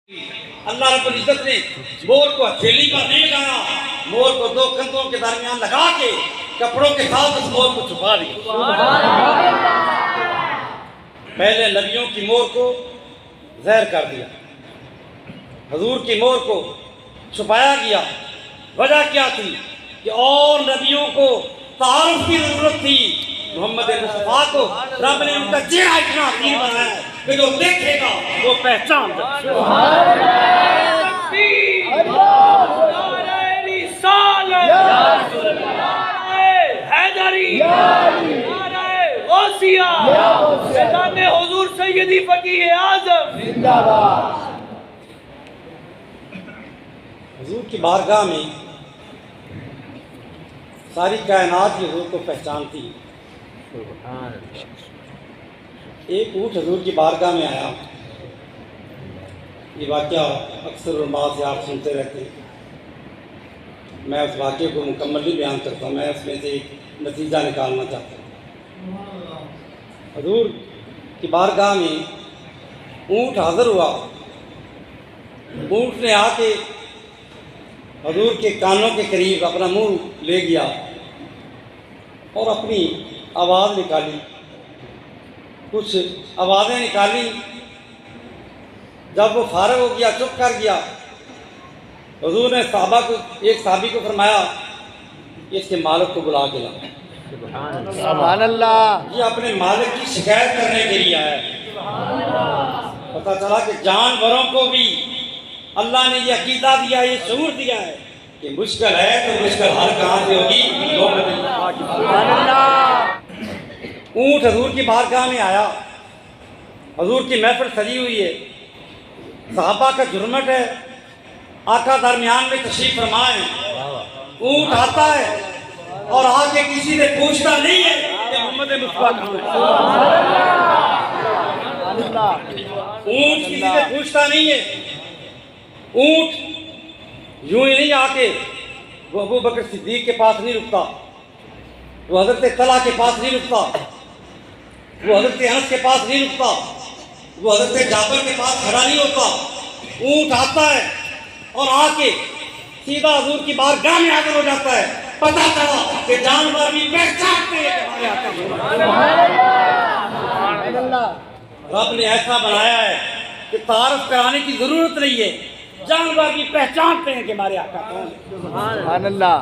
اللہ رب العزت نے مور کو ہتھیلی پر نہیں لگایا، مور کو دو کندھوں کے درمیان لگا کے کپڑوں کے ساتھ اس مور کو چھپا دیا۔ پہلے نبیوں کی مور کو زہر کر دیا، حضور کی مور کو چھپایا گیا۔ وجہ کیا تھی کہ اور نبیوں کو تعارف کی ضرورت تھی، محمد مصطفیٰ کو رب نے ان کا چہرہ اتنا حسین بنایا ہے کہ جو دیکھے گا وہ پہچان حضور سیدی فقیہ اعظم زندہ باد۔ حضور کی بارگاہ میں ساری کائنات حضور کو پہچانتی۔ ایک اونٹ حضور کی بارگاہ میں آیا، یہ واقعہ اکثر علماء سے آپ سنتے رہتے ہیں، میں اس واقعے کو مکمل نہیں بیان کرتا، میں اس میں سے ایک نتیجہ نکالنا چاہتا ہوں۔ حضور کی بارگاہ میں اونٹ حاضر ہوا، اونٹ نے آ کے حضور کے کانوں کے قریب اپنا منہ لے گیا اور اپنی آواز نکالی، کچھ آوازیں نکالی۔ جب وہ فارغ ہو گیا، چپ کر گیا، حضور نے ایک صحابی کو فرمایا کہ اس کے مالک کو بلا کے لا۔ سبحان اللہ۔ یہ اپنے مالک کی شکایت کرنے کے لیے آیا ہے۔ پتہ چلا کہ جانوروں کو بھی اللہ نے یہ عقیدہ دیا، یہ شعور دیا ہے کہ مشکل ہے تو مشکل حل کہاں سے ہوگی؟ سبحان اللہ۔ اونٹ حضور کی بارگاہ میں آیا، حضور کی محفل سجی ہوئی ہے، صحابہ کا جرمٹ ہے، آقا درمیان میں تشریف فرما ہے۔ اونٹ آتا ہے اور آ کے کسی سے پوچھتا نہیں ہے کہ محمد مصطفیٰ کہاں ہے۔ اونٹ کسی سے پوچھتا نہیں ہے۔ اونٹ یوں ہی نہیں آ کے وہ ابو بکر صدیق کے پاس نہیں رکتا، وہ حضرت طلحہ کے پاس نہیں رکتا، وہ حضرت انس کے پاس نہیں رکتا، وہ حضرت جابر کے پاس کھڑا نہیں ہوتا۔ اونٹ آتا ہے اور آ کے سیدھا حضور کی بارگاہ میں حاضر ہو جاتا ہے۔ پتہ چلا کہ جانور بھی پہچانتے ہیں کہ ہمارے آقا۔ رب نے ایسا بنایا ہے کہ تعارف کرانے کی ضرورت نہیں ہے، جانور بھی پہچانتے ہیں کہ ہمارے آقا کون ہیں۔ سبحان اللہ۔